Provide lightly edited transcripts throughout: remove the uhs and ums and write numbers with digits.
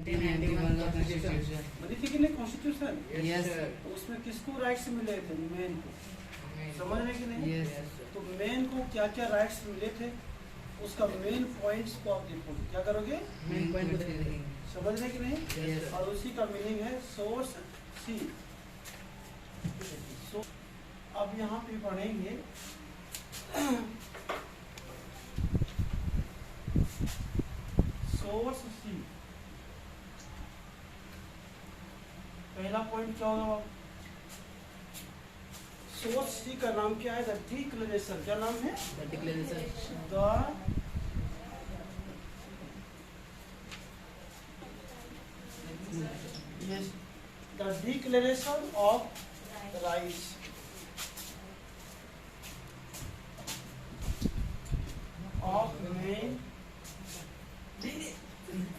1991 का कॉन्स्टिट्यूशन बनी थी कि नहीं कॉन्स्टिट्यूशन? यस तो उसमें किसको राइट्स मिले थे? मेन को। समझ रहे कि नहीं? यस तो मेन को क्या क्या राइट्स मिले थे, उसका मेन पॉइंट्स को आप देखोगे, क्या करोगे? मेन पॉइंट बता देंगे समझ रहे कि नहीं? यस और उसी का मीनिंग है सोर्स सी। अब यहाँ पे पढ़ेंगे सोर्स सी। पहला पॉइंट क्या होगा? सोर्स सी का नाम क्या है? The declaration. क्या नाम है? Declaration the yes, the declaration of rights of men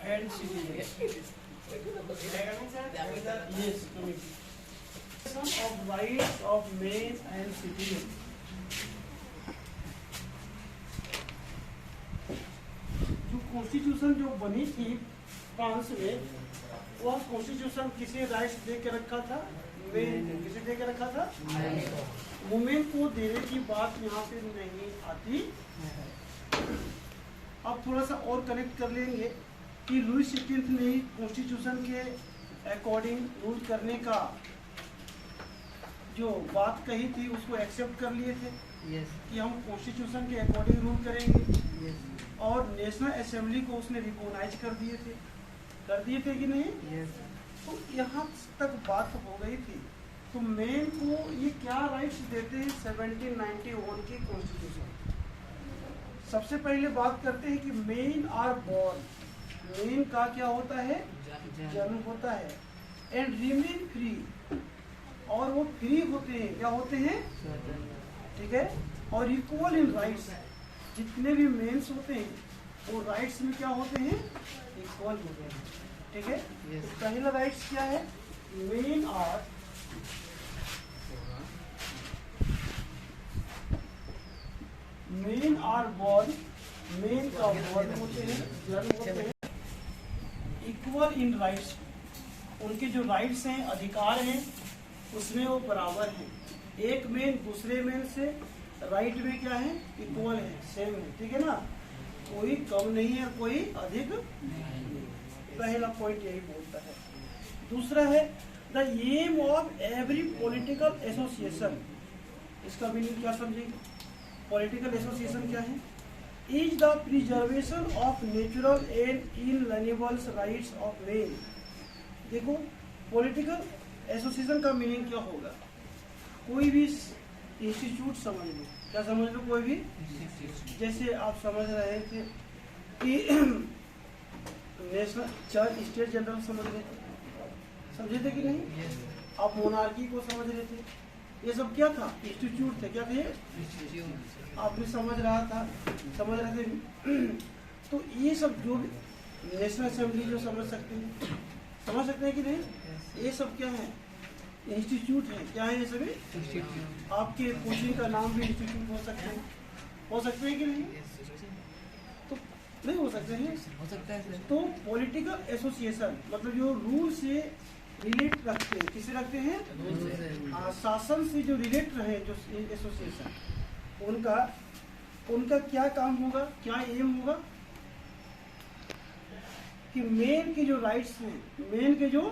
and citizens. Yes, coming. Of rights of men and citizens. जो कॉन्स्टिट्यूशन जो बनी थी फ्रांस में, वह कॉन्स्टिट्यूशन किसे राइट्स दे के रखा था? मेन को। किसे दे के रखा था? वुमेन को देने की बात यहाँ पे नहीं आती। अब थोड़ा सा और कनेक्ट कर लेंगे कि लुई 16 ने ही कॉन्स्टिट्यूशन के अकॉर्डिंग रूल करने का जो बात कही थी उसको एक्सेप्ट कर लिए थे यस कि हम कॉन्स्टिट्यूशन के अकॉर्डिंग रूल करेंगे, यस और नेशनल असेंबली को उसने रिकॉग्नाइज कर दिए थे कि नहीं? यस तो यहाँ तक बात हो गई थी। तो मेन को ये क्या राइट्स देते हैं 1791 की कॉन्स्टिट्यूशन? सबसे पहले बात करते हैं कि मेन आर बॉर्न। मेन का क्या होता है? जन्म होता है। एंड रिमेन फ्री, और वो फ्री होते हैं। क्या होते हैं? ठीक है। और इक्वल इन राइट्स। जितने भी मेंस होते हैं वो राइट्स में क्या होते हैं? इक्वल होते हैं। ठीक है। Yes. तो पहला राइट्स क्या है? Men are born. मेन का बॉर्न होते हैं, जन्म होते हैं, इक्वल इन राइट्स। उनके जो राइट्स हैं, अधिकार हैं, उसमें वो बराबर हैं। एक मेन दूसरे मेन से राइट में क्या है? इक्वल है, सेम है। ठीक है ना? कोई कम नहीं है, कोई अधिक नहीं। पहला पॉइंट यही बोलता है। दूसरा है the aim of every political association. इसका मीनिंग क्या समझेंगे? पॉलिटिकल एसोसिएशन क्या है? Is the preservation of natural and inalienable rights of man. देखो, पॉलिटिकल एसोसिएशन का मीनिंग क्या होगा? कोई भी इंस्टीट्यूट समझ लो। क्या समझ लो? कोई भी, जैसे आप समझ रहे थे कि नेशनल चर्च स्टेट जनरल समझ रहे थे, समझे थे कि नहीं? आप मोनार्की को समझ रहे थे। ये सब क्या था? इंस्टीट्यूट थे। क्या थे? आपने समझ रहा था, समझ रहे थे। तो ये सब जो नेशनल असेंबली जो समझ सकते हैं कि नहीं? ये सब क्या है? इंस्टीट्यूट है। क्या है ये सभी? आपके कोचिंग का नाम भी इंस्टीट्यूट हो सकते हैं कि नहीं? तो नहीं हो सकते हैं। हो सकता है सर। तो पॉलिटिकल एसोसिएशन मतलब जो रूल से रिलेट रखते हैं। किसे रखते हैं? शासन से जो रिलेट रहे, जो एसोसिएशन, उनका क्या काम होगा? क्या एम होगा? कि मेन के जो राइट्स हैं, मेन के जो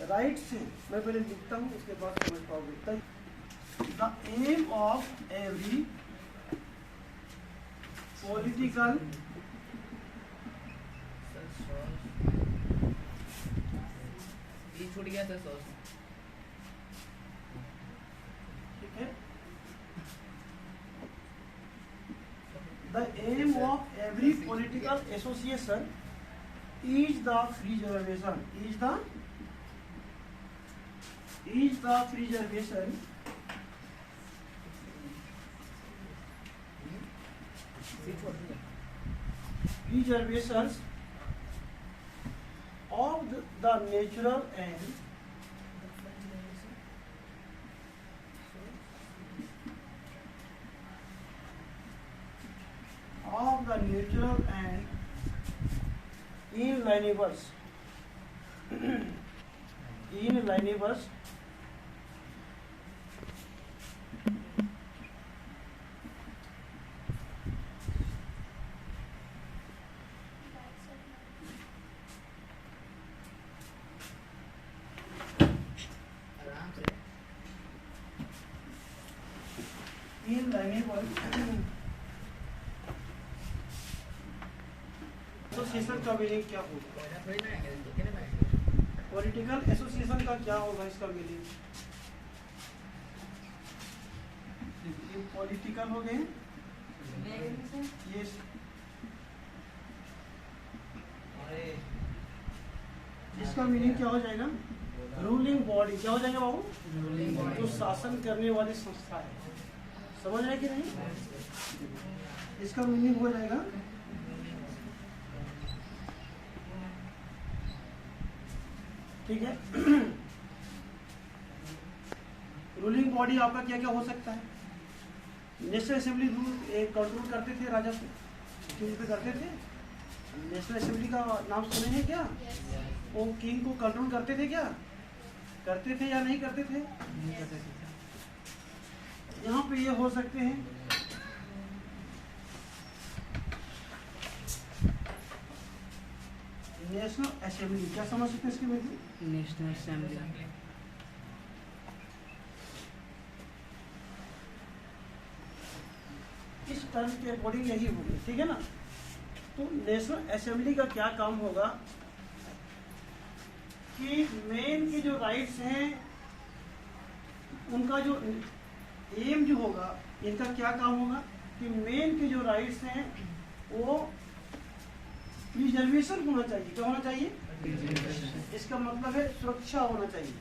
राइट्स हैं, मैं पहले लिखता हूँ, उसके बाद समझ पाओगे। The aim of every political छूट गया था सॉस। ठीक है। The aim of every political association is the preservation of the natural and inalienable inalienables आराम से एसोसिएशन का मीनिंग क्या होगा? थोड़ी ना आएंगे, देखे ना आएंगे। पॉलिटिकल एसोसिएशन का क्या होगा इसका मीनिंग? ये पॉलिटिकल हो गए, ये इसका मीनिंग क्या हो जाएगा? Ruling body. क्या हो जाएगा बाबू? Ruling body. जो शासन करने वाली संस्था है। समझ रहे कि नहीं? इसका मीनिंग हो जाएगा ठीक है। रूलिंग बॉडी आपका क्या क्या हो सकता है? नेशनल असेंबली रूल कंट्रोल करते थे राजा को, किंग पे करते थे। नेशनल असेंबली का नाम सुने हैं क्या? वो किंग को कंट्रोल करते थे क्या? करते थे या नहीं करते थे? नहीं कर सकते। यहाँ पे ये हो सकते हैं नेशनल असेंबली। क्या समझ सकते हैं इसके मतलब? नेशनल असेंबली इस टर्म के अकॉर्डिंग यही होगी, ठीक है ना। तो नेशनल असेंबली का क्या काम होगा कि मेन के जो राइट्स हैं उनका जो एम जो होगा, इनका क्या काम होगा कि मेन के जो राइट्स हैं वो प्रिजर्वेशन होना चाहिए। क्या होना चाहिए? इसका मतलब है सुरक्षा होना चाहिए।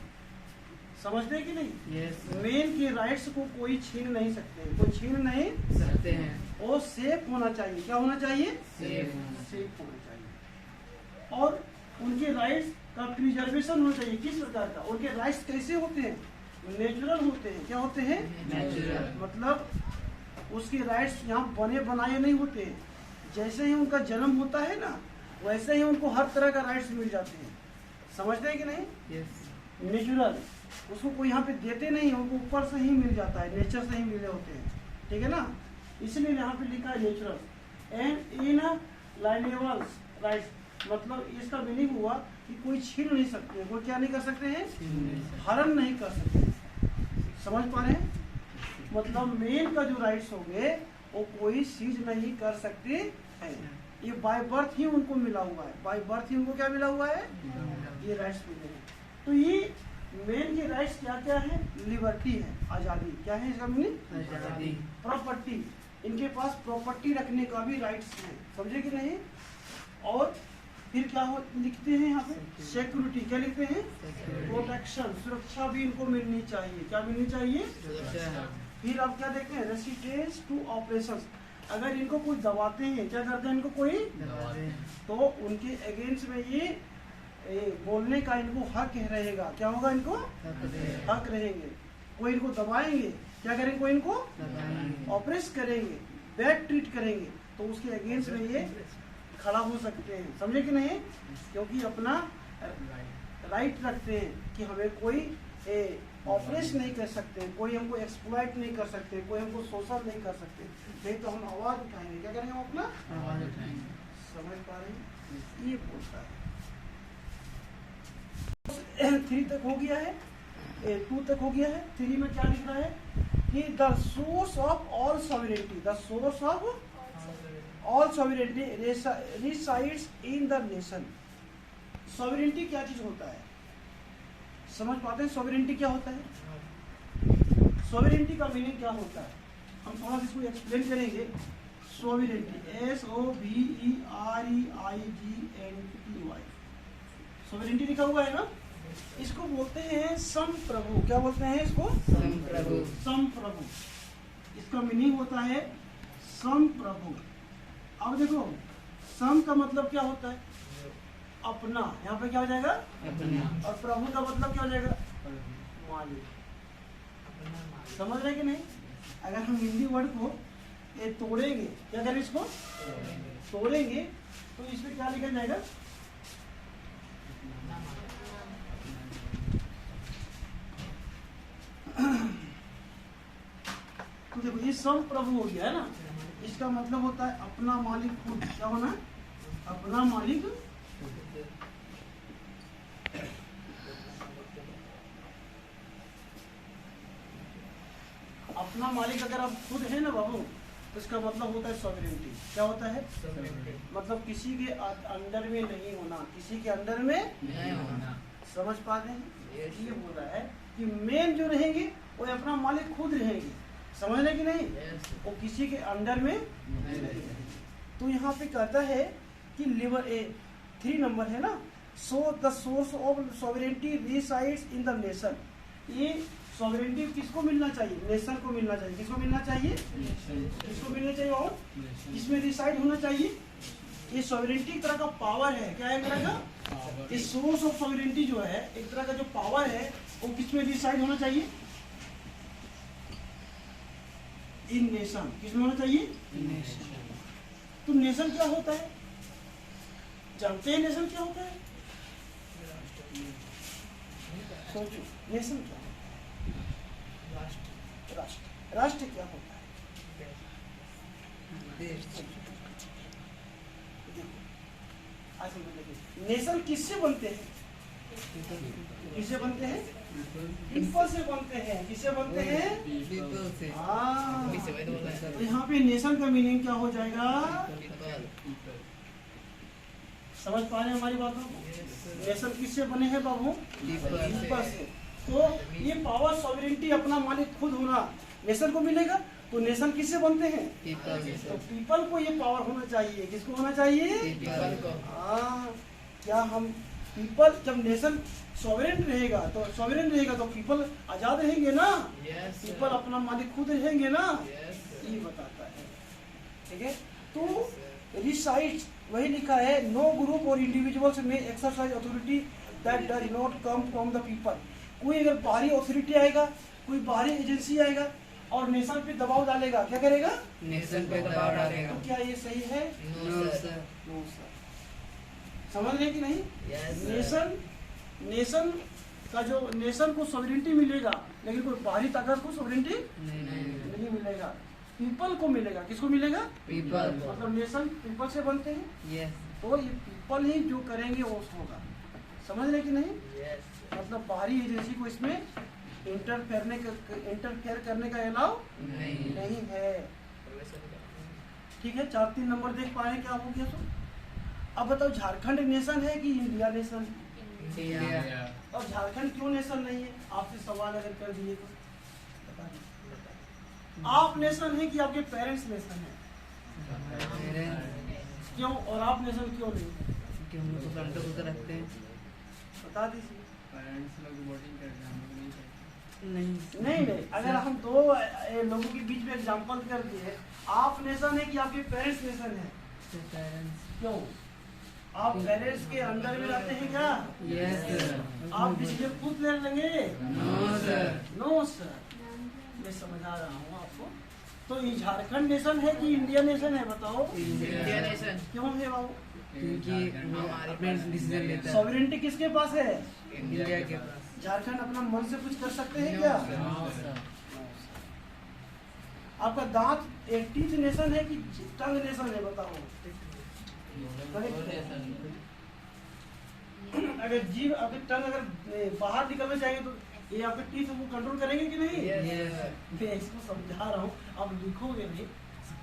समझते हैं कि नहीं? यस मेन के राइट्स को कोई छीन नहीं सकते, कोई छीन नहीं सकते हैं। वो सेफ होना चाहिए। क्या होना चाहिए? सेफ सेफ होना चाहिए। और उनके राइट्स का प्रिजर्वेशन होना चाहिए। किस प्रकार का? उनके राइट्स कैसे होते हैं? नेचुरल होते हैं। क्या होते हैं? नेचुरल। मतलब उसके राइट्स यहाँ बने बनाए नहीं होते। जैसे ही उनका जन्म होता है ना, वैसे ही उनको हर तरह का राइट्स मिल जाते हैं। समझते हैं कि नहीं? यस नेचुरल, उसको कोई यहाँ पे देते नहीं, उनको ऊपर से ही मिल जाता है, नेचर से ही मिले होते हैं। ठीक है ना? इसलिए यहाँ पे लिखा है नेचुरल एंड इन लाइनेबल्स राइट्स। मतलब इसका मीनिंग हुआ कि कोई छीन नहीं सकते, कोई क्या नहीं कर सकते हैं? हरण नहीं कर सकते। समझ पा रहे हैं? मतलब मेन का जो राइट्स होंगे वो कोई सीज नहीं कर सकते हैं। ये बाय बर्थ ही उनको मिला हुआ है। बाय बर्थ ही उनको क्या मिला हुआ है? ये राइट्स मिले हैं। तो ये मेन के राइट्स क्या क्या है? लिबर्टी है, आज़ादी। क्या है इसका मीनिंग? आजादी। प्रॉपर्टी, इनके पास प्रॉपर्टी रखने का भी राइट्स है। समझे कि नहीं? और फिर क्या हो लिखते हैं यहाँ पे? सिक्योरिटी। क्या लिखते हैं? प्रोटेक्शन, सुरक्षा भी इनको मिलनी चाहिए। क्या मिलनी चाहिए? सुरक्षा। फिर आप क्या देखते हैं? Resistance to operations. अगर इनको कोई दबाते हैं, क्या करते हैं इनको कोई, तो उनके अगेंस्ट में ये बोलने का इनको हक रहेगा। क्या होगा? इनको हक रहेंगे। कोई इनको दबाएंगे, क्या करेंगे? कोई इनको ऑपरेस करेंगे, बैड ट्रीट करेंगे, तो उसके अगेंस्ट में ये खड़ा हो सकते हैं। समझे कि नहीं? क्योंकि अपना राइट रखते हैं कि हमें कोई ऑपरेस नहीं कर सकते, कोई हमको एक्सप्लॉइट नहीं कर सकते, कोई हमको शोषण नहीं कर सकते। नहीं तो हम आवाज उठाएंगे। क्या करेंगे? हम अपना आवाज उठाएंगे। समझ पा रहे हैं? ये बोलता है। 3 तक हो गया है, 2 तक हो गया है। 3 में क्या लिख रहा है कि the source of all sovereignty, the source of all sovereignty resides in the nation. Sovereignty क्या चीज होता है? समझ पाते हैं सॉवरेनिटी क्या होता है? सॉवरेनिटी का मीनिंग क्या होता है? हम थोड़ा सा इसको एक्सप्लेन करेंगे। सॉवरेनिटी SOVEREIGNTY, सॉवरेनिटी लिखा हुआ है ना, इसको बोलते हैं संप्रभु। क्या बोलते हैं इसको? संप्रभु। संप्रभु, इसका मीनिंग होता है संप्रभु। अब देखो, सम का मतलब क्या होता है? अपना। यहाँ पे क्या हो जाएगा? अपना। और प्रभु का मतलब क्या हो जाएगा? मालिक। समझ रहे कि नहीं? अगर हम हिंदी वर्ड को ये तोड़ेंगे, क्या करें? इसको तोड़ेंगे तो इसमें क्या लिखा जाएगा? संप्रभु हो गया है ना, इसका मतलब होता है अपना मालिक खुद। क्या होना है? अपना मालिक। अपना मालिक अगर आप खुद है ना बाबू, तो इसका मतलब होता है सॉवरेनिटी। क्या होता है? मतलब किसी के अंडर में नहीं होना, किसी के अंडर में नहीं होना। समझ पा रहे हैं? ये बोल रहा है कि मेन जो रहेंगे वो अपना मालिक खुद रहेंगे। समझ रहे कि नहीं? वो किसी के अंडर में नहीं रहेंगे। तो यहाँ पे कहता है कि लिवर ए 3 नंबर है ना, so the source of sovereignty resides in the nation. ये सॉवरेनिटी किसको मिलना चाहिए? नेशन को मिलना चाहिए। किसको मिलना चाहिए? किसको मिलना चाहिए? और इसमें रिसाइड होना चाहिए। ये सॉवरेनिटी एक तरह का पावर है। क्या है? एक तरह का ये सोर्स ऑफ सॉवरेनिटी जो है, एक तरह का जो पावर है, वो किसमें रिसाइड होना चाहिए? इन नेशन। किसमें होना चाहिए? तो नेशन क्या होता है? जानते हैं नेशन क्या होता है? सोचो, नेशन क्या है? राष्ट्र। राष्ट्र क्या होता है? नेशन किससे बनते हैं? किससे बनते हैं? पीपल से बनते हैं। किससे बनते हैं? हाँ। तो यहाँ पे नेशन का मीनिंग क्या हो जाएगा? समझ पा रहे हैं हमारी बातों को? नेशन किससे बने हैं बाबू? पीपल से। तो ये पावर सॉवरेनिटी, अपना मालिक खुद होना नेशन को मिलेगा। तो नेशन किससे बनते हैं? तो पीपल को ये पावर होना चाहिए। किसको होना चाहिए? पीपल को। हाँ। क्या हम पीपल, जब नेशन सॉवरेन रहेगा तो पीपल आजाद रहेंगे ना। पीपल अपना मालिक खुद रहेंगे ना। ये बताता है। ठीक है? तो रिसाइड्स वही लिखा है, नो ग्रुप और इंडिविजुअल्स में exercise authority that does not come from the people. कोई अगर बाहरी अथॉरिटी आएगा, कोई बाहरी एजेंसी आएगा और नेशन पे दबाव डालेगा, क्या करेगा? नेशन पे दबाव डालेगा। तो क्या ये सही है? No sir. No sir. समझ रहे कि नहीं? Yes, नेशन का जो नेशन को सॉवरेनिटी मिलेगा, लेकिन कोई बाहरी ताकत को सॉवरेनिटी नहीं मिलेगा। पीपल को मिलेगा। किसको मिलेगा? पीपल। मतलब नेशन पीपल से बनते हैं। यस। तो ये पीपल ही जो करेंगे वो होगा। समझ रहे कि नहीं? यस। मतलब बाहरी एजेंसी को इसमें इंटरफेयर करने का अलाउ नहीं है। ठीक है? 4-3 नंबर देख पाए क्या हो गया? तो अब बताओ, झारखंड नेशन है कि इंडिया नेशन? इंडिया। और झारखंड क्यों नेशन नहीं है? आपसे सवाल अगर कर दिए तो बता दीजिए। आप नेशन है कि आपके पेरेंट्स नेशन है? क्यों? और आप नेशन क्यों नहीं है? हम लोग तो फ्रंट को रखते हैं। बता दीजिए। पेरेंट्स लोग वोटिंग करते हैं, हम लोग नहीं करते। नहीं, अगर हम दो लोगों के बीच में एग्जांपल कर दिए, आप नेशन है कि आपके पेरेंट्स नेशन है? क्यों? आप पेरेंट्स के अंडर में रहते हैं क्या? यस। आप डिसीजन खुद ले लेंगे? No sir. No sir. मैं समझा रहा हूँ आपको। तो ये झारखंड नेशन है कि इंडिया नेशन है? बताओ। India nation. क्यों है बाबू? क्योंकि हमारे अपने डिसीजन लेता है। सॉवरेनिटी किसके पास है? इंडिया के पास। झारखंड अपना मन से कुछ कर सकते हैं क्या? आपका दांत 80th नेशन है कि टंग नेशन है? बताओ। अगर जीव, अगर टंग अगर बाहर निकलना चाहिए तो ये आपके टीथ वो कंट्रोल करेंगे कि नहीं? मैं इसको समझा रहा हूँ, आप लिखोगे नहीं,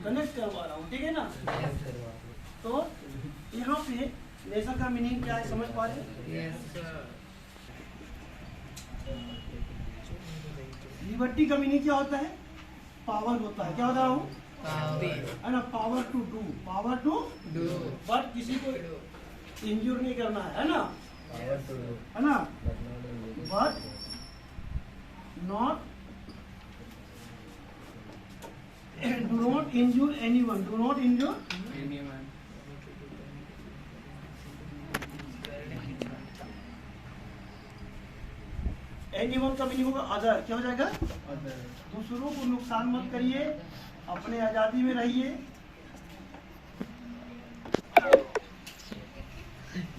कनेक्ट करवा रहा हूँ। ठीक है ना? तो यहाँ पे नेशन का मीनिंग क्या है, समझ पा रहे हैं? लिबर्टी का मीनिंग क्या होता है? पावर होता है। क्या होता है ना? Power to do, power to do. But किसी को इंजूर नहीं करना है ना? है ना? But not, do not injure anyone, do not injure Anyone. Anyone का मीनिंग होगा अदर। क्या हो जाएगा? Other. दूसरों को नुकसान मत करिए, अपने आजादी में रहिए।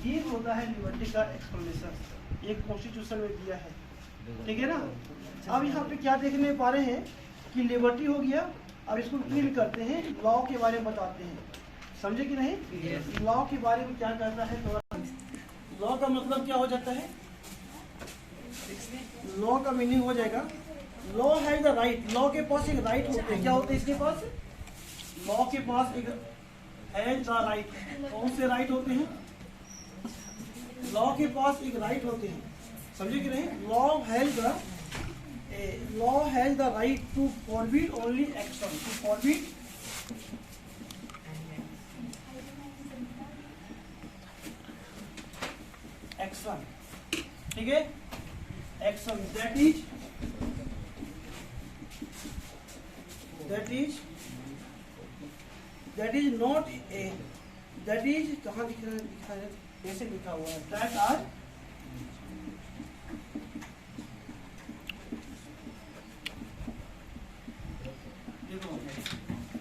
ये होता है लिबर्टी का एक्सप्लेनेशन, एक कॉन्स्टिट्यूशन में दिया है। ठीक है ना? अब यहाँ पे क्या देखने पा रहे हैं कि लिबर्टी हो गया, अब इसको क्लियर करते हैं, लॉ के बारे में बताते हैं, समझे कि नहीं। लॉ के बारे में क्या कहता है, थोड़ा लॉ का मतलब क्या हो जाता है, लॉ का मीनिंग हो जाएगा law has the right, law के पास एक राइट होते हैं, क्या होते हैं इसके पास, लॉ के पास एक हैज द राइट, कौन से राइट होते हैं, लॉ के पास एक राइट होते हैं, समझे कि नहीं। Law has the right to forbid only action, to forbid action, ठीक है, action that is not a, that is कहाँ लिखा है, कैसे लिखा हुआ है, दैट आर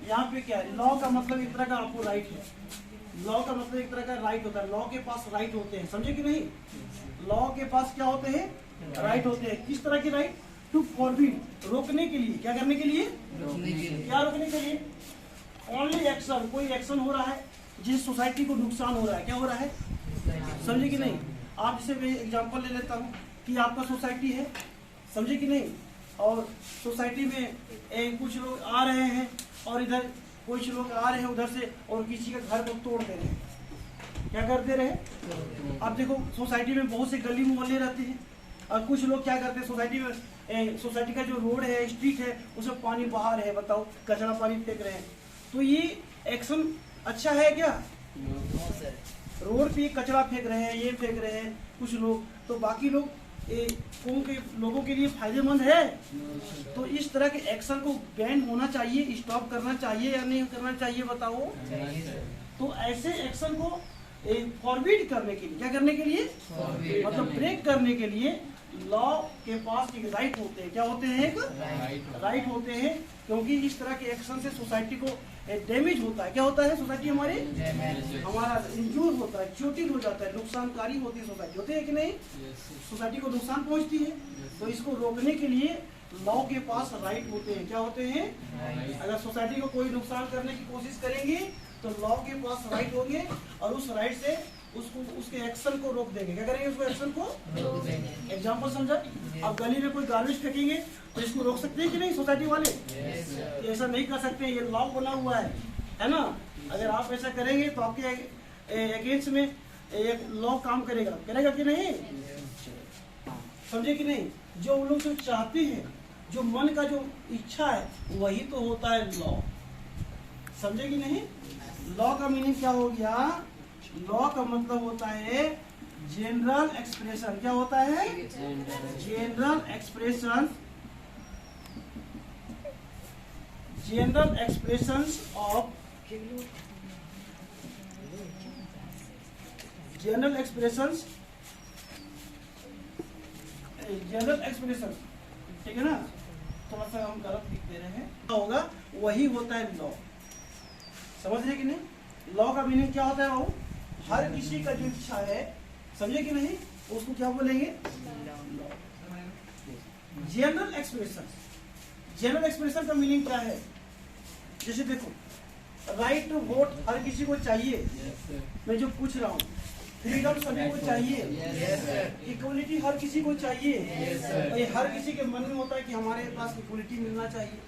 यहाँ पे क्या है, लॉ का मतलब एक तरह का आपको राइट है, लॉ का मतलब एक तरह का राइट होता है, लॉ के पास राइट होते हैं, समझे कि नहीं। लॉ के पास क्या होते हैं, राइट होते हैं, किस तरह के राइट, टू फॉरबिड, रोकने के लिए, क्या करने के लिए, क्या रोकने के लिए, ओनली एक्शन, कोई एक्शन हो रहा है जिस सोसाइटी को नुकसान हो रहा है, क्या हो रहा है, समझे कि नहीं। आप जैसे मैं एग्जांपल ले लेता हूँ कि आपका सोसाइटी है, समझे कि नहीं, और सोसाइटी में कुछ लोग आ रहे हैं और इधर कुछ लोग आ रहे हैं उधर से और किसी का घर को तोड़ दे रहे हैं, क्या करते रहे। अब देखो सोसाइटी में बहुत से गली मोहल्ले रहते हैं और कुछ लोग क्या करते हैं, सोसाइटी में सोसाइटी का जो रोड है, स्ट्रीट है, उसमें पानी बहा रहे हैं, बताओ, कचरा पानी फेंक रहे हैं, तो ये एक्शन अच्छा है क्या, रोड पे कचरा फेंक रहे हैं, ये फेंक रहे हैं कुछ लोग, तो बाकी लोग के लोगों के लिए फायदेमंद है। तो इस तरह के एक्शन को बैन होना चाहिए, स्टॉप करना चाहिए या नहीं करना चाहिए, बताओ। तो ऐसे एक्शन को फॉरबिड करने के लिए, क्या करने के लिए, मतलब ब्रेक करने के लिए लॉ के पास एक राइट होते हैं, क्या होते हैं, एक राइट होते हैं, क्योंकि इस तरह के एक्शन से सोसाइटी को डैमेज होता है, क्या होता है, सोसाइटी हमारी हमारा इंजूर होता है, चोटिल हो जाता है, नुकसानकारी होती है सोसाइटी, होती है कि नहीं, सोसाइटी को नुकसान पहुंचती है। तो इसको रोकने के लिए लॉ के पास राइट होते हैं, क्या होते हैं, अगर सोसाइटी को कोई नुकसान करने की कोशिश करेंगे तो लॉ के पास राइट होंगे और उस राइट से उसको उसके एक्शन को रोक देंगे, क्या करेंगे, उसको एक्शन को रोक देंगे। एग्जाम्पल समझा, अब गली में कोई गार्बेज फेंकेंगे तो इसको रोक सकते हैं कि नहीं सोसाइटी वाले, ऐसा नहीं कर सकते, ये लॉ बना हुआ है ना। अगर आप ऐसा करेंगे तो आपके अगेंस्ट में एक लॉ काम करेगा, करेगा कि नहीं, समझे कि नहीं। जो उन लोग जो चाहते हैं, जो मन का जो इच्छा है, वही तो होता है लॉ, समझे कि नहीं। लॉ का मीनिंग क्या हो गया, लॉ का मतलब होता है जनरल एक्सप्रेशन, क्या होता है, general expression, general expressions of, general expressions, general expression, ठीक है ना, थोड़ा सा हम गलत लिख दे रहे हैं, क्या होगा, वही होता है लॉ, समझ रहे कि नहीं। लॉ का मीनिंग क्या होता है बाबू, हर किसी का जो इच्छा है, समझे कि नहीं, उसको क्या बोलेंगे, जनरल एक्सप्रेशन। जनरल एक्सप्रेशन का मीनिंग क्या है, जैसे देखो, राइट टू वोट हर किसी को चाहिए, मैं जो पूछ रहा हूँ, फ्रीडम सभी को चाहिए, इक्वलिटी हर किसी को चाहिए, ये हर किसी के मन में होता है कि हमारे पास इक्वलिटी मिलना चाहिए,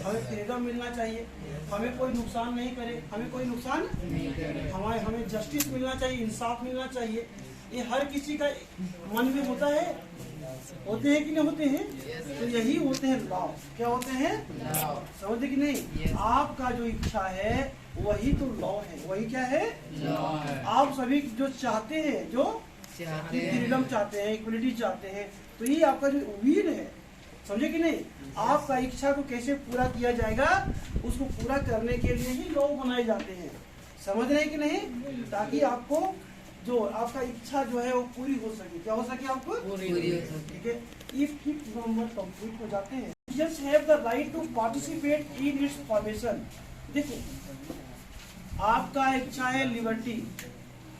हमें फ्रीडम मिलना चाहिए, हमें कोई नुकसान नहीं करे, हमें कोई नुकसान नहीं करे, हमें जस्टिस मिलना चाहिए, इंसाफ मिलना चाहिए, ये हर किसी का मन में होता है, होते हैं कि नहीं होते हैं, तो यही होते हैं लॉ, क्या होते हैं, समझते कि नहीं। आपका जो इच्छा है वही तो लॉ है, वही क्या है, आप सभी जो चाहते हैं, जो फ्रीडम चाहते हैं, इक्वलिटी चाहते हैं, तो ये आपका जो विल है, समझे कि नहीं। आपका इच्छा को कैसे पूरा किया जाएगा, उसको पूरा करने के लिए ही लॉ बनाए जाते हैं, समझ रहे हैं कि नहीं, ताकि आपको जो आपका इच्छा जो है वो पूरी हो सके, क्या हो सके, आपको पूरी हो सके, ठीक है। इफ फिफ्थ नंबर कंप्लीट हो जाते हैं, just have the right to participate in its formation. देखो, आपका इच्छा है लिबर्टी,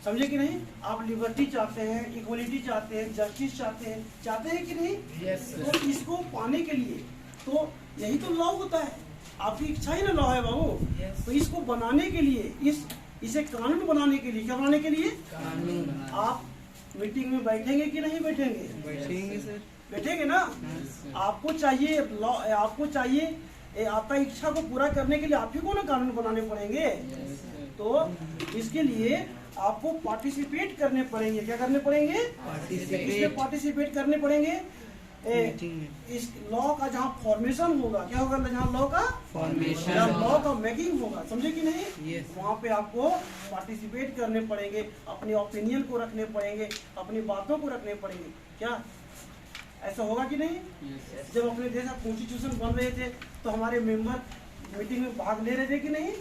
समझे कि नहीं, आप लिबर्टी चाहते हैं, इक्वलिटी चाहते हैं, जस्टिस चाहते हैं कि नहीं। तो इसको पाने के लिए तो यही तो लॉ होता है, आपकी इच्छा ही ना लॉ है बाबू। Yes. तो इसको बनाने के लिए इसे कानून बनाने के लिए क्या बनाने के लिए कानून आप मीटिंग में बैठेंगे कि नहीं बैठेंगे? बैठेंगे सर। बैठेंगे ना। आपको चाहिए लॉ, आपको चाहिए आपका इच्छा को पूरा करने के लिए आप ही को ना कानून बनाने पड़ेंगे। तो इसके लिए आपको पार्टिसिपेट करने पड़ेंगे। क्या करने पड़ेंगे? इसमें पार्टिसिपेट करने पड़ेंगे। मीटिंग में इस लॉ का जहाँ फॉर्मेशन होगा, क्या होगा, जहाँ लॉ का फॉर्मेशन जहाँ लॉ का मेकिंग होगा, समझे कि नहीं? Yes. वहाँ पे आपको पार्टिसिपेट करने पड़ेंगे, अपने ओपिनियन को रखने पड़ेंगे, अपनी बातों को रखने पड़ेंगे। क्या ऐसा होगा कि नहीं? जब अपने देश का कॉन्स्टिट्यूशन बन रहे थे तो हमारे मेंबर मीटिंग में भाग ले रहे थे कि नहीं?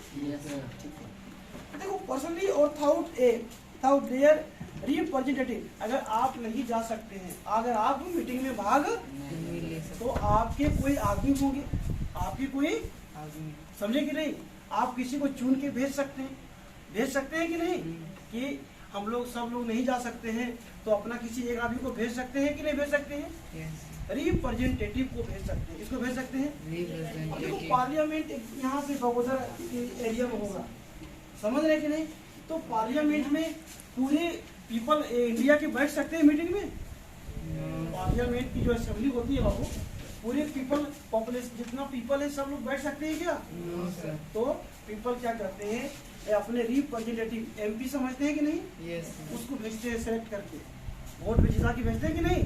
देखो पर्सनली और थाउट देयर रिप्रेजेंटेटिव, अगर आप नहीं जा सकते हैं, अगर आप मीटिंग में भाग मिले सर। तो आपके कोई आदमी होंगे, आपके कोई, आदमी समझे कि नहीं? आप किसी को चुन के भेज सकते हैं कि नहीं? कि हम लोग सब लोग नहीं जा सकते हैं तो अपना किसी एक आदमी को भेज सकते हैं कि नहीं भेज सकते हैं? Yes. रिप्रेजेंटेटिव को भेज सकते हैं। इसको भेज सकते हैं। अब देखो पार्लियामेंट यहाँ से बगोदर एरिया में होगा, समझ रहे कि नहीं? तो पार्लियामेंट में पूरे पीपल इंडिया के बैठ सकते हैं मीटिंग में। पार्लियामेंट की जो असेंबली होती है बाबू, पूरे पीपल पॉपुलेशन जितना पीपल है सब लोग बैठ सकते हैं क्या? No sir. तो पीपल क्या करते हैं, ये अपने रिप्रेजेंटेटिव एमपी समझते हैं कि नहीं? यस। उसको भेजते हैं सेलेक्ट करके, वोट में जिता के भेजते हैं कि नहीं?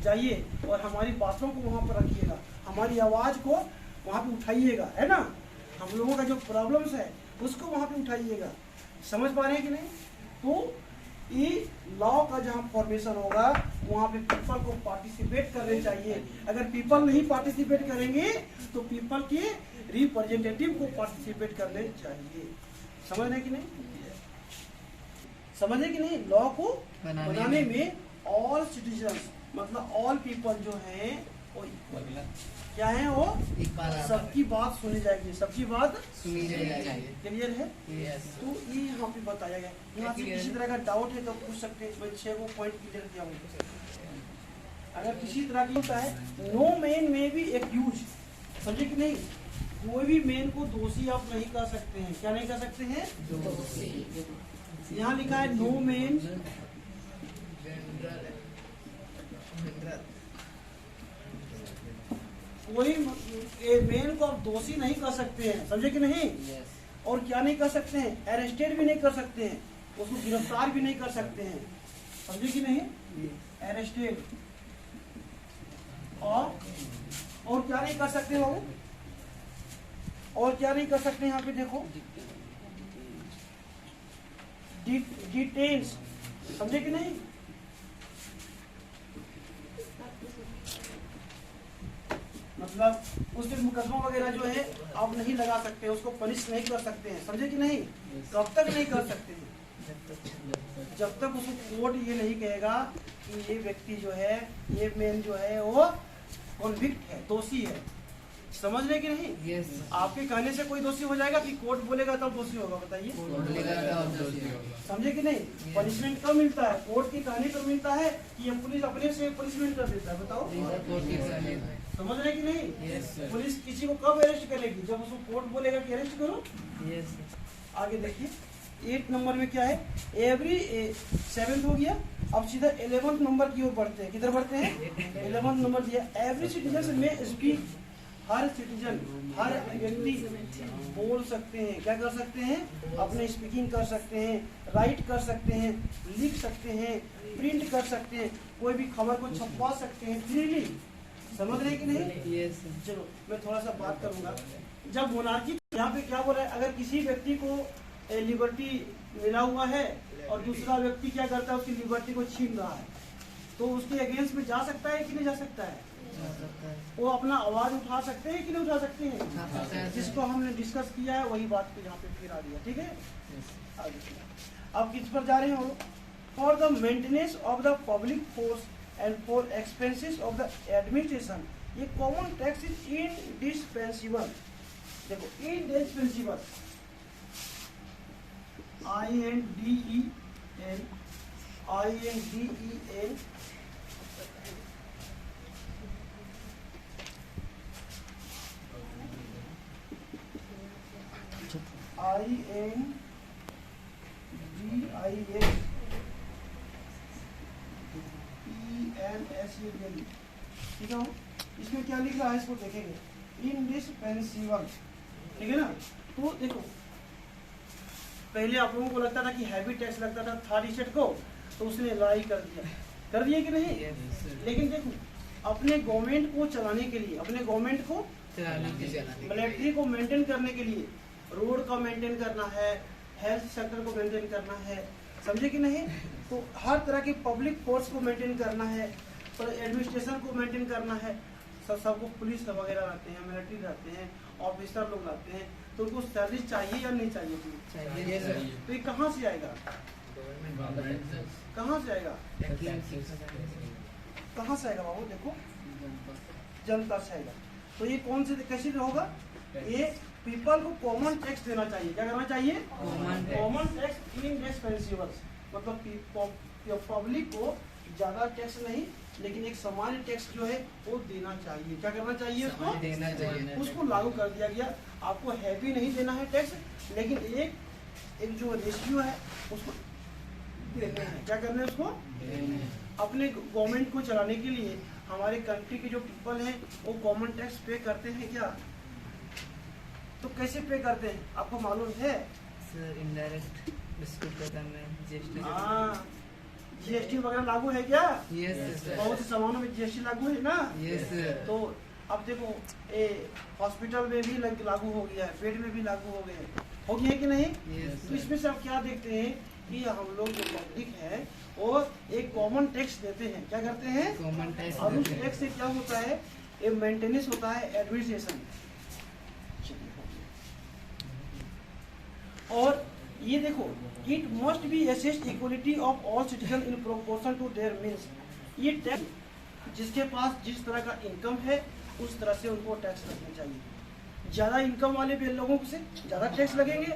जाइए और हमारी बातों को वहाँ पर रखिएगा, हमारी आवाज़ को वहाँ पे उठाइएगा, है ना? हम लोगों का जो प्रॉब्लम्स है उसको वहाँ पे उठाइएगा। समझ पा रहे हैं कि नहीं? तो ये लॉ का जहाँ फॉर्मेशन होगा वहाँ पे पीपल को पार्टिसिपेट करने चाहिए। अगर पीपल नहीं पार्टिसिपेट करेंगे तो पीपल के रिप्रेजेंटेटिव को पार्टिसिपेट करने चाहिए। समझ रहे कि नहीं? समझ रहे कि नहीं? लॉ को बनाने में ऑल सिटीजन मतलब ऑल पीपल जो हैं वो क्या है, वो सबकी बात सुनी जाएगी, सबकी बात सुनी जाएगी। क्लियर है? यस। तो ये यहाँ पे बताया गया। यहाँ से किसी तरह का डाउट है तो पूछ सकते हैं, इसमें 6 को पॉइंट क्लियर किया हूँ। अगर किसी तरह की होता है, नो मैन में भी एक्यूज, समझे कि नहीं? कोई भी मैन को दोषी आप नहीं कर सकते हैं। क्या नहीं कर सकते हैं? यहाँ लिखा है नो मैन कोई मैन को आप दोषी नहीं कर सकते हैं, समझे कि नहीं? और क्या नहीं कर सकते हैं? अरेस्टेड भी नहीं कर सकते हैं, उसको गिरफ्तार भी नहीं कर सकते हैं, समझे कि नहीं? अरेस्टेड और क्या नहीं कर सकते हो? और क्या नहीं कर सकते? यहाँ पे देखो डिटेन्स, समझे कि नहीं? मतलब उस दिन मुकदमा वगैरह जो है आप नहीं लगा सकते, उसको पनिश नहीं कर सकते हैं, समझे कि नहीं? कब तक नहीं कर सकते हैं? जब तक उसको कोर्ट ये नहीं कहेगा कि ये व्यक्ति जो है, ये मैन जो है वो कॉन्विक्ट है, दोषी है। समझ रहे कि नहीं? यस। आपके कहने से कोई दोषी हो जाएगा कि कोर्ट बोलेगा तब दोषी होगा? बताइए। समझे कि नहीं? पनिशमेंट कब मिलता है? कोर्ट के कहने पर मिलता है कि ये पुलिस अपने से पनिशमेंट कर देता है? बताओ। समझ रहे कि नहीं? Yes sir. पुलिस किसी को कब अरेस्ट करेगी? जब उसको कोर्ट बोलेगा कि अरेस्ट करो। यस। आगे देखिए 8 नंबर में क्या है? एवरी 7th हो गया। अब सीधा 11th नंबर की ओर बढ़ते हैं। किधर बढ़ते हैं? 11th नंबर दिया, एवरी सिटीजन में स्पीक, हर सिटीजन, हर व्यक्ति बोल सकते हैं। क्या कर सकते हैं? अपने स्पीकिंग कर सकते हैं, राइट कर सकते हैं, लिख सकते हैं, प्रिंट कर सकते हैं, कोई भी खबर को छपवा सकते हैं फ्रीली। समझ रहे कि नहीं? यस। चलो मैं थोड़ा सा बात करूंगा। जब मोनार्की यहाँ पे क्या बोल रहा है, अगर किसी व्यक्ति को लिबर्टी मिला हुआ है और दूसरा व्यक्ति क्या करता है, उसकी लिबर्टी को छीन रहा है, तो उसके अगेंस्ट में जा सकता है कि नहीं जा सकता है? वो अपना आवाज उठा सकते हैं कि नहीं उठा सकते हैं? जिसको हमने डिस्कस किया है वही बात पे यहाँ पे फिर आ दिया। ठीक है, आगे अब किस पर जा रहे हो? For the maintenance of the public force and for expenses of the administration, ये कॉमन टैक्स इज इंडिस्पेंसिबल। देखो इंडिस्पेंसिबल, INDEN INDISPENSABLE, ठीक है। इसमें क्या लिख रहा है इसको देखेंगे, इंडिस्पेंसिबल, ठीक है ना। तो देखो पहले आप लोगों को लगता था कि हैवी टैक्स लगता था थर्ड स्टेट को, तो उसने लड़ाई कर दिया कि नहीं। लेकिन देखो अपने गवर्नमेंट को चलाने के लिए, अपने गवर्नमेंट को मिलिट्री को मेंटेन करने के लिए, रोड का मेंटेन करना है, हेल्थ सेक्टर को मेंटेन करना है, समझे कि नहीं। तो हर तरह की पब्लिक फोर्स को मेंटेन करना है, तो एडमिनिस्ट्रेशन को मेंटेन करना है, सबको पुलिस वगैरह रहते हैं, मिलिट्री रहते हैं, ऑफिसर लोग रहते हैं, तो उनको सैलरी चाहिए या नहीं चाहिए? तो ये कहाँ से आएगा? कहाँ से आएगा? कहाँ से आएगा बाबू? देखो जनता से आएगा। तो ये कौन से कैसे होगा? ये पीपल को कॉमन टैक्स देना चाहिए। क्या करना चाहिए? कॉमन टैक्स इंडिस्पेंसिबल, मतलब पब्लिक को ज्यादा टैक्स नहीं, लेकिन एक सामान्य टैक्स जो है वो देना चाहिए। क्या करना चाहिए? उसको देना चाहिए। उसको लागू कर दिया गया। आपको हैवी नहीं देना है टैक्स, लेकिन एक जो रेशियो है उसको देना है। क्या करना है? उसको अपने गवर्नमेंट को चलाने के लिए हमारे कंट्री के जो पीपल हैं वो कॉमन टैक्स पे करते हैं। क्या तो कैसे पे करते हैं आपको मालूम है? सर इनडायरेक्ट जीएसटी जीएसटी वगैरह लागू है क्या? Yes sir. बहुत से सामानों में जीएसटी लागू है ना? Yes sir. तो अब देखो हॉस्पिटल में भी लागू हो गया है, बेड में भी लागू हो गया है कि नहीं? यस। तो इसमें से आप क्या देखते हैं कि हम लोग जो पब्लिक है वो एक कॉमन टैक्स देते हैं। क्या करते हैं? Common tax. और उस टैक्स से क्या होता है? ये मेंटेनेंस होता है, एडमिनिस्ट्रेशन। और ये देखो it must be assessed equality of all citizen in proportion to their means. ये टैक्स जिसके पास जिस तरह का इनकम है उस तरह से उनको टैक्स लगना चाहिए। ज़्यादा इनकम वाले भी लोगों से ज़्यादा टैक्स लगेंगे,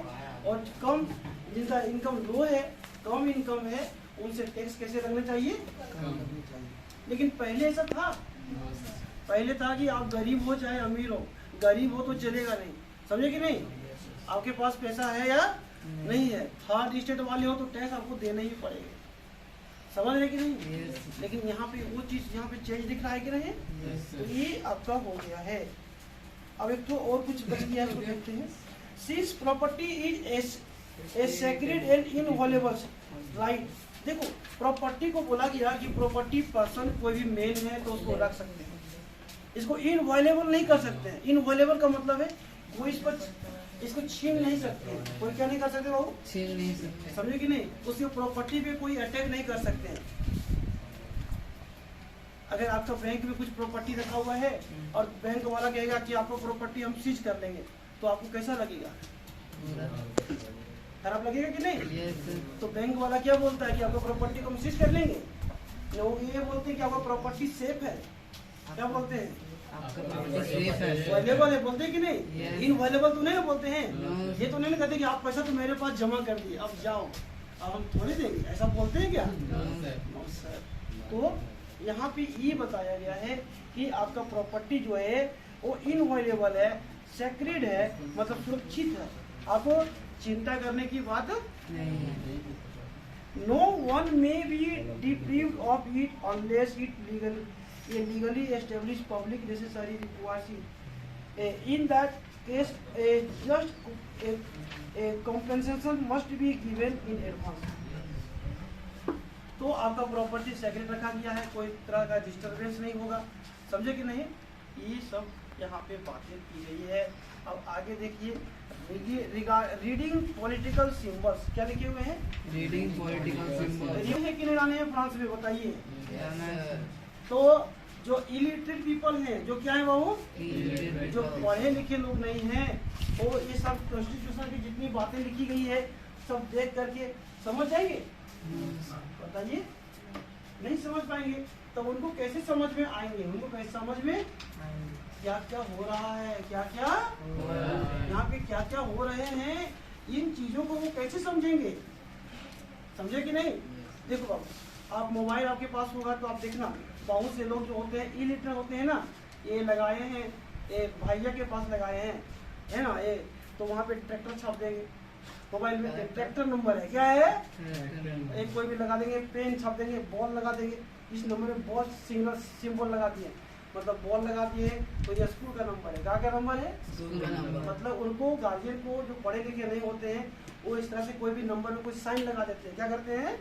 और कम जिनका इनकम लो है, कम इनकम है, उनसे टैक्स कैसे लगना चाहिए? कम। लेकिन पहले ऐसा था, पहले था कि आप गरीब हो चाहे अमीर हो, गरीब हो तो चलेगा नहीं, समझे कि नहीं? आपके पास पैसा है या नहीं है, थर्ड स्टेट वाले हो तो टैक्स आपको देना ही पड़ेगा, समझ रहे कि नहीं? लेकिन यहाँ पे वो चीज यहाँ पे चेंज दिख रहा है कि नहीं? तो ये आपका हो गया है। अब एक तो और कुछ बच गया है, उसको देखते हैं। Since property is a sacred and inviolable right. देखो प्रॉपर्टी को बोला गया कि प्रॉपर्टी पर्सन कोई भी मेल है तो उसको रख सकते हैं, इसको इनवॉल्युबल नहीं कर सकते हैं। इनवॉल्युबल का मतलब है कोई इसको छीन नहीं सकते हैं। कोई क्या नहीं कर सकते बाबू? छीन नहीं सकते, समझे कि नहीं? उसकी प्रॉपर्टी पे कोई अटैक नहीं कर सकते हैं। अगर आपका बैंक में कुछ प्रॉपर्टी रखा हुआ है और बैंक वाला कहेगा कि आपको प्रॉपर्टी हम सीज कर लेंगे, तो आपको कैसा लगेगा? खराब लगेगा कि नहीं? yes, तो बैंक वाला क्या बोलता है कि आपको प्रॉपर्टी को हम सीज कर लेंगे? लोग ये बोलते हैं कि आपका प्रॉपर्टी सेफ है। क्या बोलते हैं? वैल्यूएबल है, बोलते हैं कि नहीं? इनवैल्यूएबल तो नहीं बोलते हैं। ये तो नहीं कहते कि आप पैसा तो मेरे पास जमा कर दिए, अब जाओ, अब हम थोड़ी देंगे, ऐसा बोलते हैं क्या? No sir. तो यहाँ पे ये बताया गया है कि आपका प्रॉपर्टी जो है वो इनवैल्यूएबल है, सेक्रेड है, मतलब सुरक्षित है, आपको चिंता करने की बात नहीं। No one may be deprived of it unless it legally established public necessary requires it. In that case, a compensation must be given in advance. तो आपका प्रॉपर्टी सेक्रेट रखा गया है, कोई तरह का डिस्टर्बेंस नहीं होगा, समझे कि नहीं? ये सब यहाँ पे बातें की गई है। अब आगे देखिए रीडिंग पॉलिटिकल सिंबल्स, क्या लिखे हुए हैं? रीडिंग पॉलिटिकल सिंबल्स है कि नहीं लाने हैं फ्रांस में, बताइए। तो जो इलिटरेट पीपल हैं, जो क्या है बाबू? जो पढ़े लिखे लोग नहीं हैं, वो ये सब कॉन्स्टिट्यूशन की जितनी बातें लिखी गई है सब देख करके समझ जाएंगे? बताइए, नहीं समझ पाएंगे तो उनको कैसे समझ में आएंगे? उनको कैसे समझ में क्या क्या हो रहा है, क्या क्या यहाँ पे क्या क्या हो रहे हैं, इन चीजों को वो कैसे समझेंगे? समझे कि नहीं? देखो बाबू, आप मोबाइल आपके पास होगा तो आप देखना, बहुत से लोग जो होते हैं इलिटरेट होते हैं ना, ये लगाए हैं, ये भैया के पास लगाए हैं, है ना, ये तो वहाँ पे ट्रैक्टर छाप देंगे, मोबाइल में ट्रैक्टर नंबर है, क्या है? एक कोई भी लगा देंगे, पेन छाप देंगे, बॉल लगा देंगे, इस नंबर में बॉल सिंबल लगा दिए, मतलब बॉल लगा दिए तो ये स्कूल का नंबर है। क्या नंबर है? स्कूल का नंबर। मतलब उनको गार्जियन को जो पढ़े लिखे नहीं होते हैं वो इस तरह से कोई भी नंबर में कोई साइन लगा देते हैं। क्या करते हैं?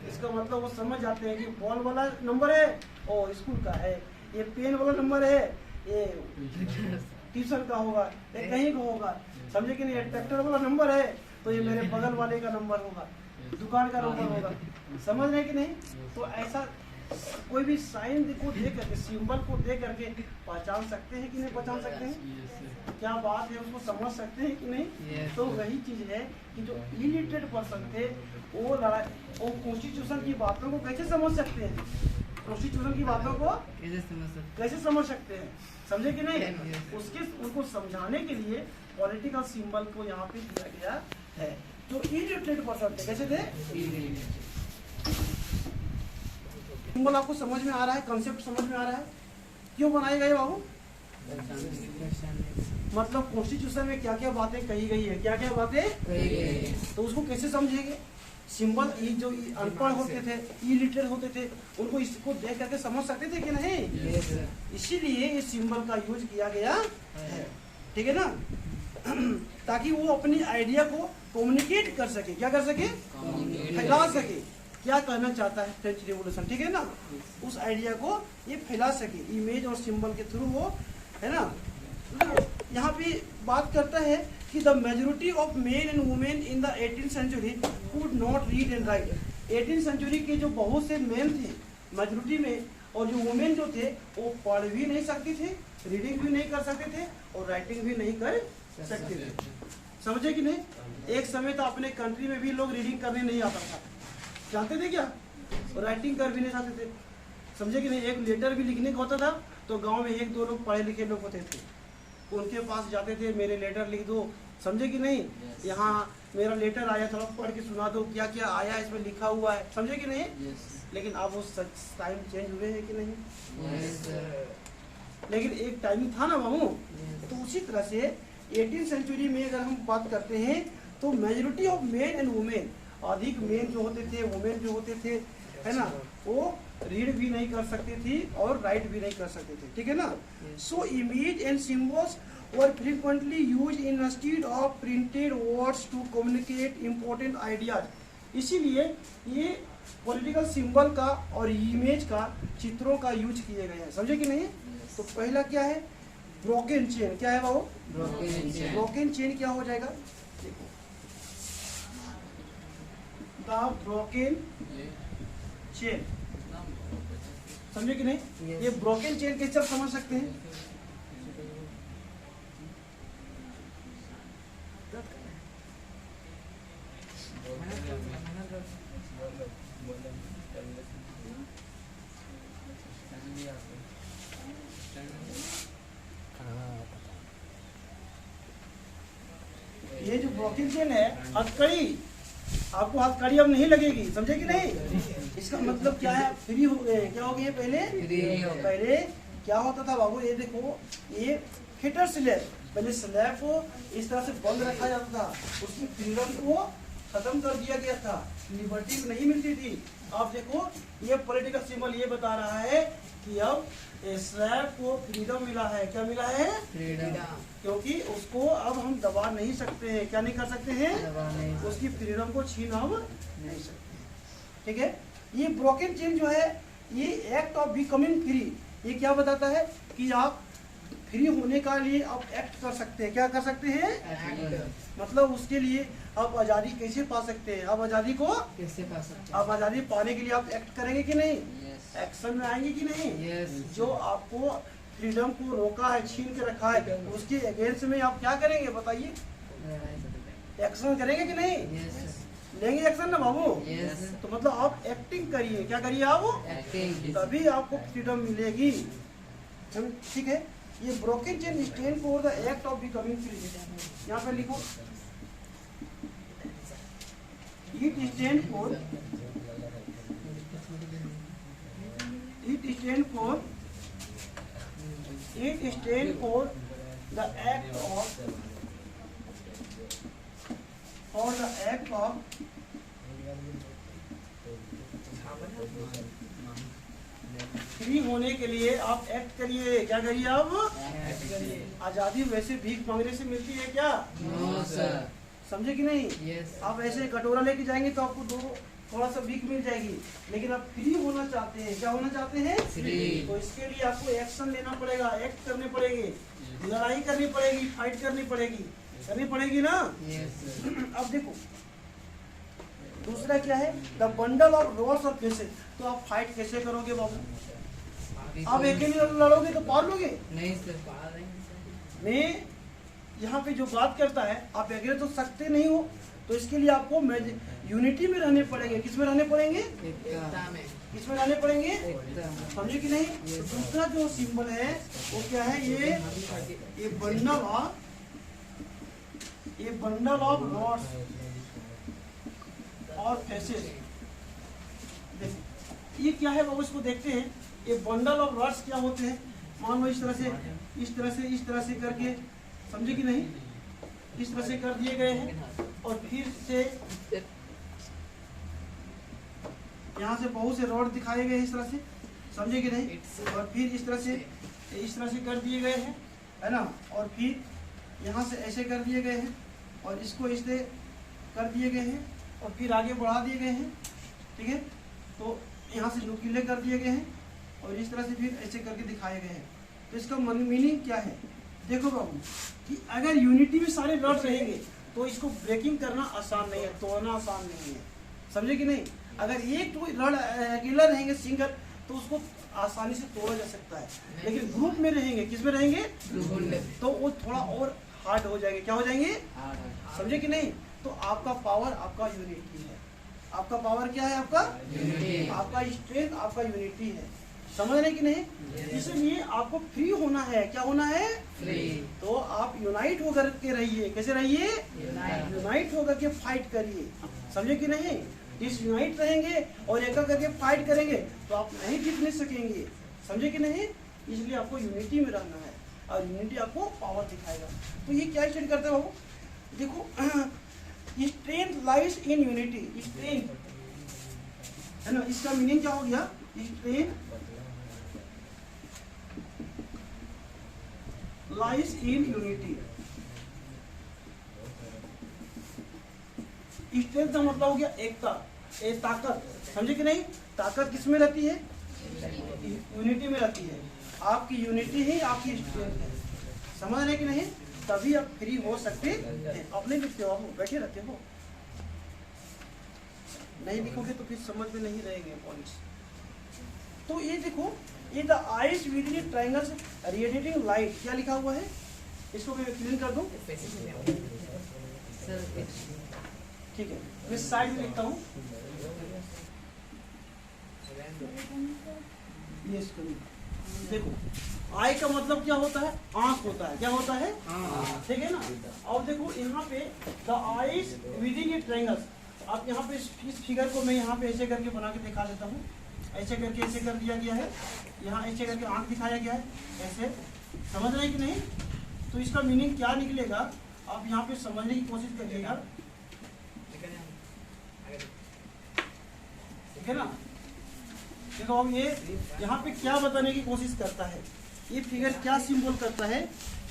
इसका मतलब वो समझ जाते हैं कि बॉल वाला नंबर है और स्कूल का है, ये पेन वाला नंबर है ये ट्यूशन का होगा, ये कहीं का होगा, समझे कि नहीं? ट्रैक्टर वाला नंबर है तो ये मेरे बगल वाले का नंबर होगा, दुकान का नंबर होगा, समझ रहे कि नहीं? तो ऐसा कोई भी साइन को देख करके, सिंबल को देख करके पहचान सकते हैं कि नहीं पहचान सकते हैं? क्या बात है उसको समझ सकते हैं कि नहीं? तो वही चीज है कि जो इलिटरेट पर्सन थे वो कॉन्स्टिट्यूशन की बातों को कैसे समझ सकते हैं? कॉन्स्टिट्यूशन की बातों को कैसे समझ सकते हैं? समझे कि नहीं? उसके उनको समझाने के लिए पॉलिटिकल सिंबल को यहाँ पे दिया गया है। तो इलिटरेट पर्सन थे, कैसे थे? सिंबल आपको समझ में आ रहा है, कंसेप्ट समझ में आ रहा है? क्यों बनाए गए बाबू? मतलब कॉन्स्टिट्यूशन में क्या क्या बातें कही गई है, क्या क्या बातें, तो उसको कैसे समझेंगे? सिंबल जो अनपढ़ होते थे, इलिटरेट होते थे, उनको इसको देख करके समझ सकते थे कि नहीं? इसीलिए इस सिंबल का यूज किया गया है, ठीक है ना? ताकि वो अपनी आइडिया को कम्युनिकेट कर सके, क्या कर सके? फैला सके, क्या कहना चाहता है फ्रेंच रिवॉल्यूशन, ठीक है ना? उस आइडिया को ये फैला सके इमेज और सिंबल के थ्रू, वो है ना? यहाँ पे बात करता है कि the majority of men and women in the 18th century could not read and write. 18th century के जो बहुत से मेन थे मेजोरिटी में, और जो वुमेन जो थे वो पढ़ भी नहीं सकते थे, रीडिंग भी नहीं कर सकते थे और राइटिंग भी नहीं कर सकते थे। समझे कि नहीं? एक समय तो अपने कंट्री में भी लोग रीडिंग करने नहीं आता था, जानते थे क्या? और राइटिंग कर भी नहीं सकते थे, समझे कि नहीं? एक लेटर भी लिखने का होता था तो गांव में एक दो लोग पढ़े लिखे लोग होते थे, उनके पास जाते थे, मेरे लेटर लिख दो, समझे कि नहीं? यहाँ मेरा लेटर आया, थोड़ा पढ़ के सुना दो, क्या क्या आया इसमें लिखा हुआ है, समझे कि नहीं? लेकिन अब वो टाइम चेंज हुए हैं कि नहीं? लेकिन एक टाइम था ना बाबू। तो उसी तरह से 18th सेंचुरी में अगर हम बात करते हैं तो majority of men and women, अधिक मेन जो होते थे, वुमेन जो होते थे, है ना, वो रीड भी नहीं कर सकते थे और राइट भी नहीं कर सकते थे, ठीक है ना? So image and symbols were frequently use in instead of printed words to communicate important ideas. इसीलिए ये पॉलिटिकल सिंबल का और इमेज का, चित्रों का यूज किए गए हैं, समझे कि नहीं? तो पहला क्या है? Broken chain. क्या है बाबू? ब्रोकन चेन क्या हो जाएगा? देखो, द ब्रोकन चेन, समझे कि नहीं? ये ब्रोकन चेन कैसे आप समझ सकते हैं? ये जो ब्रोकन चेन है, हथकड़ी, आपको हथकड़ी अब नहीं लगेगी, समझे कि नहीं? इसका मतलब क्या है? फ्री हो गए। क्या हो गए? पहले क्या होता था बाबू? ये देखो, ये फिटर स्लैब, पहले स्लैब को इस तरह से बंद रखा जाता था, उसकी फ्रीडम को खत्म कर दिया गया था, लिबर्टी नहीं मिलती थी। आप देखो, ये पॉलिटिकल सिंबल ये बता रहा है कि अब स्लैब को फ्रीडम मिला है। क्या मिला है? फ्रीडम, क्योंकि उसको अब हम दबा नहीं सकते हैं। क्या नहीं कर सकते हैं? उसकी फ्रीडम को छीन हम नहीं सकते, ठीक है? ये ब्रोकन चेन जो है, ये एक्ट ऑफ बिकमिंग फ्री, ये क्या बताता है कि आप फ्री होने का लिए आप एक्ट कर सकते हैं। क्या कर सकते हैं? मतलब उसके लिए आप आज़ादी कैसे पा सकते हैं? आप आज़ादी को कैसे पा सकते हैं? आप आज़ादी पाने के लिए आप एक्ट करेंगे कि नहीं? एक्शन में आएंगे कि नहीं? जो आपको फ्रीडम को रोका है, छीन के रखा है, उसके अगेंस्ट में आप क्या करेंगे बताइए? एक्शन करेंगे कि नहीं? लेंगे एक्शन ना बाबू? तो मतलब आप एक्टिंग करिए। क्या करिए आप? एक्टिंग, तभी आपको फ्रीडम मिलेगी, ठीक है? ये broken chain stand for the act of becoming free. यहाँ पे लिखो, it stand for the act of for the act of free होने के लिए आप एक्ट करिए। क्या करिए आप? आजादी वैसे भीख मांगने से मिलती है क्या? No sir. समझे कि नहीं? यस। आप ऐसे कटोरा लेके जाएंगे तो आपको थोड़ा सा भीख मिल जाएगी, लेकिन आप फ्री होना चाहते हैं। क्या होना चाहते हैं? फ्री। तो इसके लिए आपको एक्शन लेना पड़ेगा, एक्ट करने पड़ेंगे, लड़ाई करनी पड़ेगी, फाइट करनी पड़ेगी ना? यस। अब देखो दूसरा क्या है, द बंडल ऑफ रॉड्स और पीसेस। तो आप फाइट कैसे करोगे बाबू? आप अकेले लड़ोगे तो पार लोगे? नहीं सर। मैं यहाँ पे जो बात करता है, आप अकेले तो सकते नहीं हो, तो इसके लिए आपको यूनिटी में रहने पड़ेंगे। किस में रहने पड़ेंगे? एकता में। किस में रहने पड़ेंगे? एकता में। समझे कि नहीं? तो दूसरा जो सिंबल है वो क्या है? ये बंडल ऑफ रॉड्स और फेसेस। ये क्या है बाबू? इसको देखते हैं। ये बंडल ऑफ रॉड्स क्या होते हैं? मान लो इस तरह से करके, समझे कि नहीं, इस तरह से कर दिए गए हैं, और फिर से यहाँ से बहुत से रॉड दिखाए गए हैं इस तरह से, समझे कि नहीं, और फिर इस तरह से कर दिए गए हैं, है ना, और फिर यहाँ से ऐसे कर दिए गए हैं, और इसको इससे कर दिए गए हैं, और फिर आगे बढ़ा दिए गए हैं। ठीक है, तो यहाँ से नुकीले कर दिए गए हैं, और इस तरह से फिर ऐसे करके दिखाए गए हैं। तो इसका मीनिंग क्या है? देखो बाबू, कि अगर यूनिटी में सारे रॉड रहेंगे तो इसको ब्रेकिंग करना आसान नहीं है, तोड़ना आसान नहीं है। समझे कि नहीं? अगर एक तो रॉड अकेला रहेंगे सिंगल, तो उसको आसानी से तोड़ा जा सकता है, लेकिन ग्रुप में रहेंगे, किस में रहेंगे? तो वो थोड़ा और हार्ड हो जाएंगे। क्या हो जाएंगे? समझे कि नहीं? तो आपका पावर आपका यूनिटी है। आपका पावर क्या है? आपका यूनिटी। आपका स्ट्रेंथ आपका यूनिटी है। समझ रहे कि नहीं? इसलिए आपको फ्री होना है। क्या होना है? फ्री। तो आप यूनाइट होकर के रहिए। कैसे रहिए? यूनाइट होकर के फाइट करिए। समझे कि नहीं? डिसयूनाइट रहेंगे और एक करके फाइट करेंगे तो आप नहीं जीत नहीं सकेंगे। समझे कि नहीं? इसलिए आपको यूनिटी में रहना है, और यूनिटी आपको पावर दिखाएगा। तो ये क्या स्टेट करते हो? देखो, strength lies in unity. Strength है ना, इसका मीनिंग क्या हो गया? Strength lies in unity. Strength का मतलब हो गया एकता, ताकत। समझे कि नहीं? ताकत किस में रहती है? यूनिटी में रहती है। आपकी यूनिटी ही आपकी स्ट्रेंथ है। समझ रहे कि नहीं? तभी आप फ्री हो सकते हैं। अपने लिखते हो, बैठे रहते हो, नहीं लिखोगे तो फिर समझ में नहीं रहेंगे पॉइंट्स। तो ये देखो, ये the eyes with the triangles radiating light. क्या लिखा हुआ है? इसको मैं क्लीन कर दूं? ठीक है, मैं साइड में लिखता हूँ। ये इसको देखो, आई का मतलब क्या होता है? आंख होता है। क्या होता है? ठीक है ना? और देखो यहाँ पे the eyes with in the triangles. आप यहाँ पे इस फिगर को मैं यहाँ पे ऐसे करके बना के दिखा देता हूँ। ऐसे करके ऐसे कर दिया गया है, यहाँ ऐसे करके आंख दिखाया गया है, ऐसे। समझ रहे हैं कि नहीं? तो इसका मीनिंग क्या निकलेगा, आप यहाँ पे समझने की कोशिश करिएगा। ठीक है ना? देखो, अब ये यहाँ पे क्या बताने की कोशिश करता है, ये फिगर क्या सिंबल करता है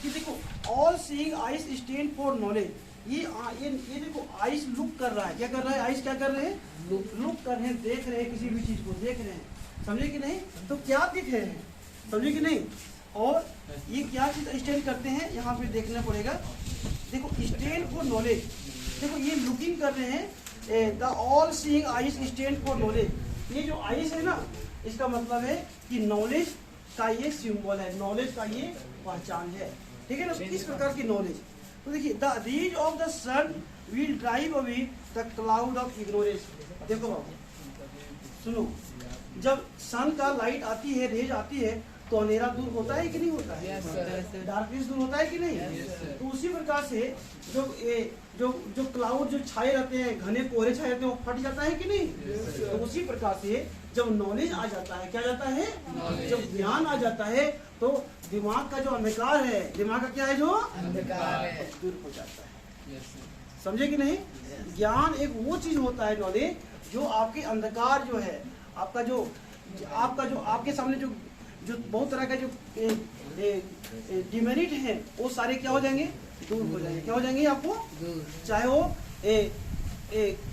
कि देखो, all seeing eyes stand for knowledge. ये देखो, आइज लुक कर रहा है। क्या कर रहा है? आइज क्या कर रहे हैं? लुक कर रहे हैं, देख रहे हैं, किसी भी चीज को देख रहे हैं। समझे कि नहीं? तो क्या दिख रहे हैं? समझे कि नहीं? और ये क्या चीज स्टैंड करते हैं, यहाँ पे देखना पड़ेगा। देखो, स्टैंड फॉर नॉलेज। देखो, ये लुकिंग कर रहे हैं। The all seeing eyes stand for knowledge. ये जो आइज है ना, इसका मतलब है कि नॉलेज का ये सिंबल है, नॉलेज का ये पहचान है। ठीक है ना? किस प्रकार की नॉलेज? तो देखिए, the rays of the sun will drive away the cloud of ignorance. देखो बाबू, सुनो, जब सन का लाइट आती है, रेज आती है, तो अंधेरा दूर होता है कि नहीं होता है? डार्कनेस दूर होता है कि नहीं? तो उसी प्रकार से जो क्लाउड जो छाए रहते हैं, घने कोहरे छाए रहते हैं, वो फट जाता है कि नहीं? तो उसी प्रकार से जब नॉलेज आ जाता है, क्या जाता है? जब ज्ञान आ जाता है, तो दिमाग का जो अंधकार है, दिमाग का क्या है, जो अंधकार है, दूर हो जाता है। समझे कि नहीं? ज्ञान एक वो चीज होता है, नॉलेज, जो आपके अंधकार जो है, आपका जो आपके सामने जो बहुत तरह का जो डिमेरिट है, वो सारे क्या हो जाएंगे? दूर हो जाएंगे। क्या हो जाएंगे आपको? चाहे वो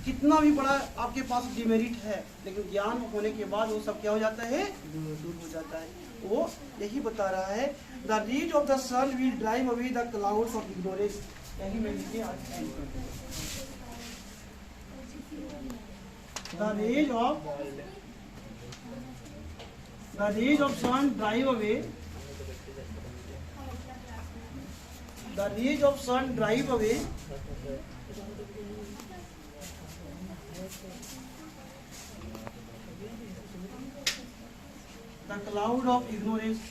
कितना भी बड़ा आपके पास डिमेरिट है, लेकिन ज्ञान होने के बाद वो सब क्या हो जाता है? दूर हो जाता है। वो यही बता रहा है, the rays of the sun will drive away the clouds of ignorance. यही मैं लिखे आज एंड कर दूंगा। The rays of sun drive away. The rays of sun drive away the cloud of ignorance.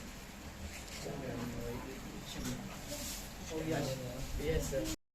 Yes, sir.